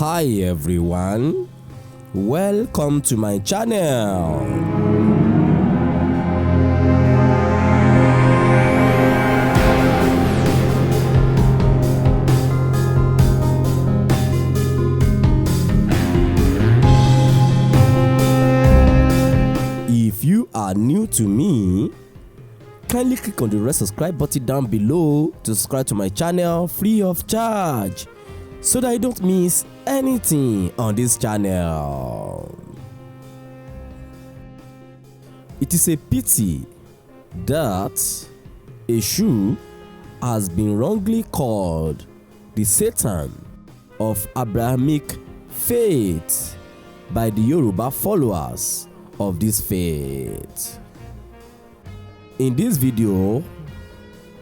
Hi everyone, welcome to my channel. If you are new to me, kindly click on the red subscribe button down below to subscribe to my channel free of charge, so that you don't miss anything on this channel. It is a pity that Eshu has been wrongly called the Satan of Abrahamic Faith by the Yoruba followers of this faith. In this video,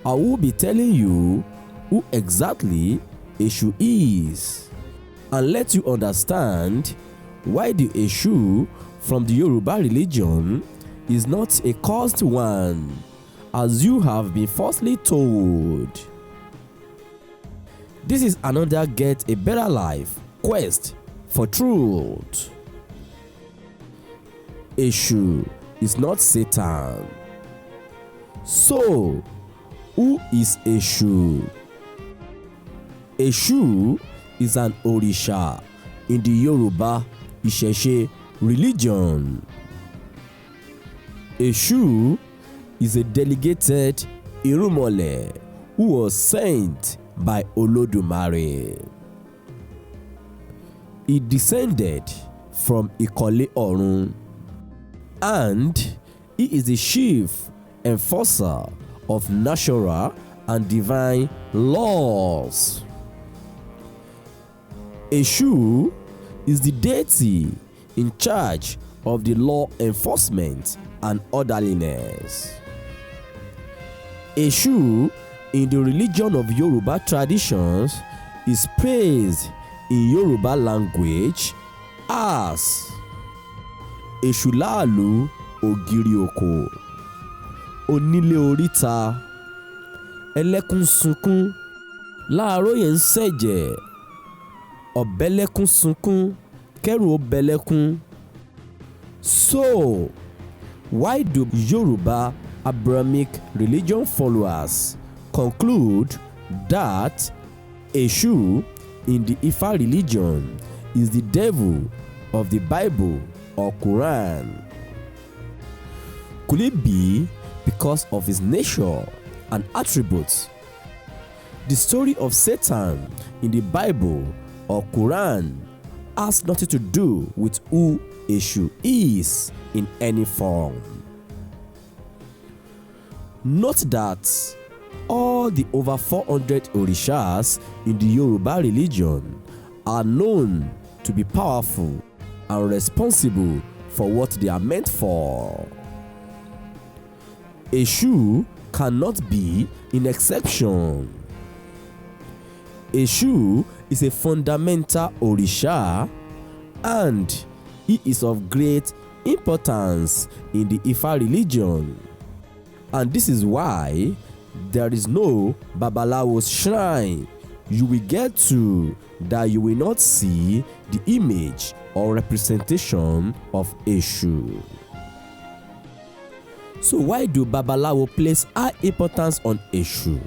I will be telling you who exactly Eshu is, and let you understand why the Eshu from the Yoruba religion is not a cursed one, as you have been falsely told. This is another Get a Better Life quest for truth. Eshu is not Satan. So, who is Eshu? Eshu is an Orisha in the Yoruba Religion. Eshu is a delegated irumole who was sent by Olodumare. He descended from Ikole Orun, and he is the chief enforcer of natural and divine laws. Eshu is the deity in charge of the law enforcement and orderliness. Eshu in the religion of Yoruba traditions is praised in Yoruba language as Esu Laalu Ogiri oko, onílé oríta, ẹlẹ́kún sunkún, laroye nsẹ̀jẹ̀, ọ̀bẹ́lẹ́kún sunkún, kẹ́rù ọ̀bẹ́lẹ́kún. So, why do Yoruba Abrahamic religion followers conclude that Eshu in the Ifa religion is the devil of the Bible or Quran? Could it be because of his nature and attributes? The story of Satan in the Bible or Quran has nothing to do with who Eshu is in any form. Note that all the over 400 orishas in the Yoruba religion are known to be powerful and responsible for what they are meant for. Eshu cannot be an exception. Eshu is a fundamental Orisha, and he is of great importance in the Ifa religion. And this is why there is no Babalawo's shrine you will get to that you will not see the image or representation of Eshu. So why do Babalawo place high importance on Eshu?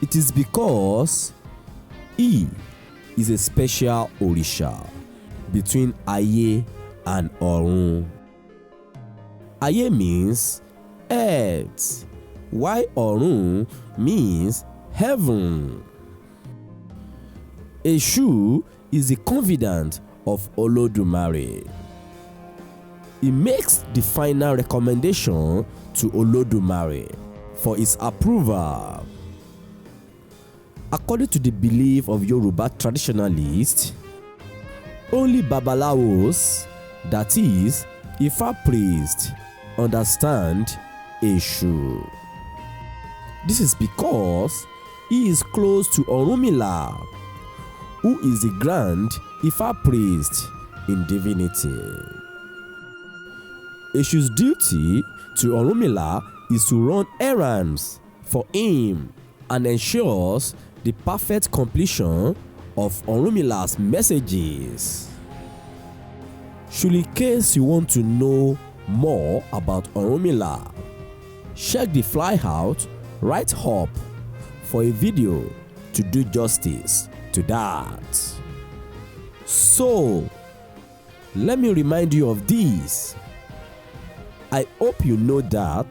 It is because he is a special Orisha between Aye and Orun. Aye means earth, while Orun means heaven. Eshu is the confidant of Olodumare. He makes the final recommendation to Olodumare for his approval. According to the belief of Yoruba traditionalists, only Babalawos, that is, Ifa priests, understand Eshu. This is because he is close to Orunmila, who is the grand Ifa priest in divinity. Eshu's duty to Orunmila is to run errands for him and ensures the perfect completion of Orunmila's messages. Should in case you want to know more about Orunmila, check the flyout right up for a video to do justice to that. So, let me remind you of this. I hope you know that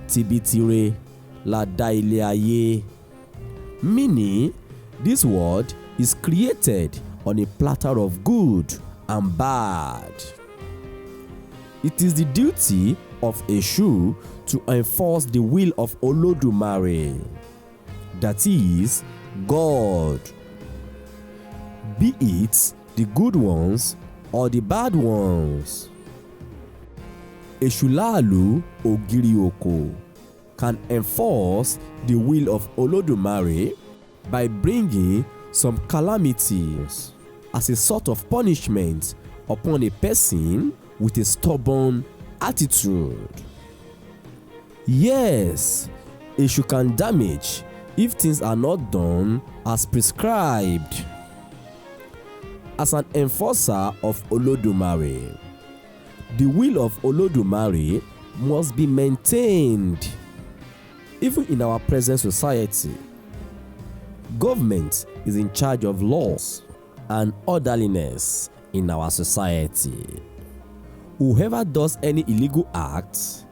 tibitire la da ile aye, meaning this word is created on a platter of good and bad. It is the duty of Eshu to enforce the will of Olodumare, that is, God, be it the good ones or the bad ones. Esu Laalu Ogiri can enforce the will of Olodumare by bringing some calamities as a sort of punishment upon a person with a stubborn attitude. Yes, Eshu can damage if things are not done as prescribed. As an enforcer of Olodumare, the will of Olodumare must be maintained. Even in our present society, government is in charge of laws and orderliness in our society. Whoever does any illegal act,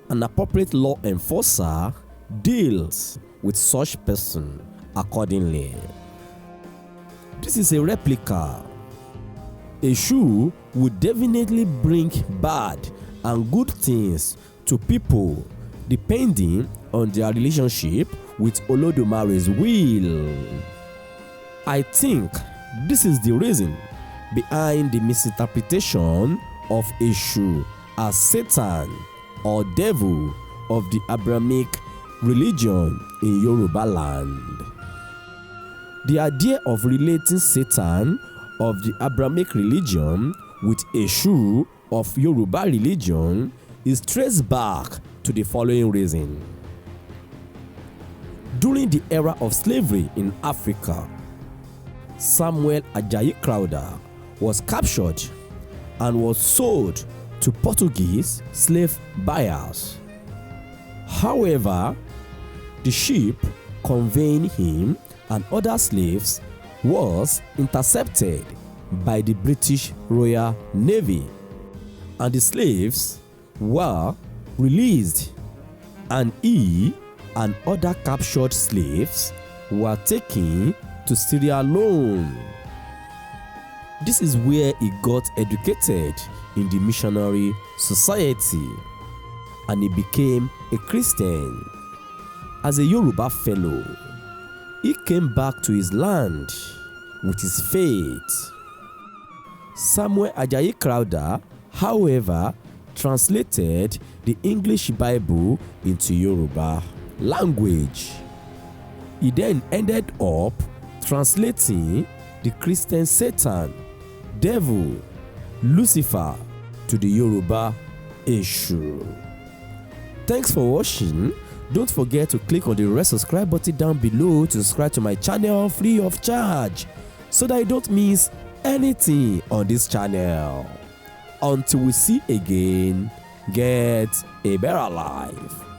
an appropriate law enforcer deals with such person accordingly. This is a replica. Eshu would definitely bring bad and good things to people depending on their relationship with Olodumare's will. I think this is the reason behind the misinterpretation of Eshu as Satan or Devil of the Abrahamic religion in Yoruba land. The idea of relating Satan of the Abrahamic religion with Eshu of Yoruba religion is traced back to the following reason. During the era of slavery in Africa, Samuel Ajayi Crowther was captured and was sold to Portuguese slave buyers. However, the ship conveying him and other slaves was intercepted by the British Royal Navy, and the slaves were released, and he and other captured slaves were taken to Sierra Leone. This is where he got educated in the missionary society, and he became a Christian. As a Yoruba fellow, he came back to his land with his faith. Samuel Ajayi Crowther, however, translated the English Bible into Yoruba language. He then ended up translating the Christian Satan, Devil, Lucifer to the Yoruba Èṣù. Thanks for watching. Don't forget to click on the red subscribe button down below to subscribe to my channel free of charge so that you don't miss anything on this channel. Until we see again, get a better life.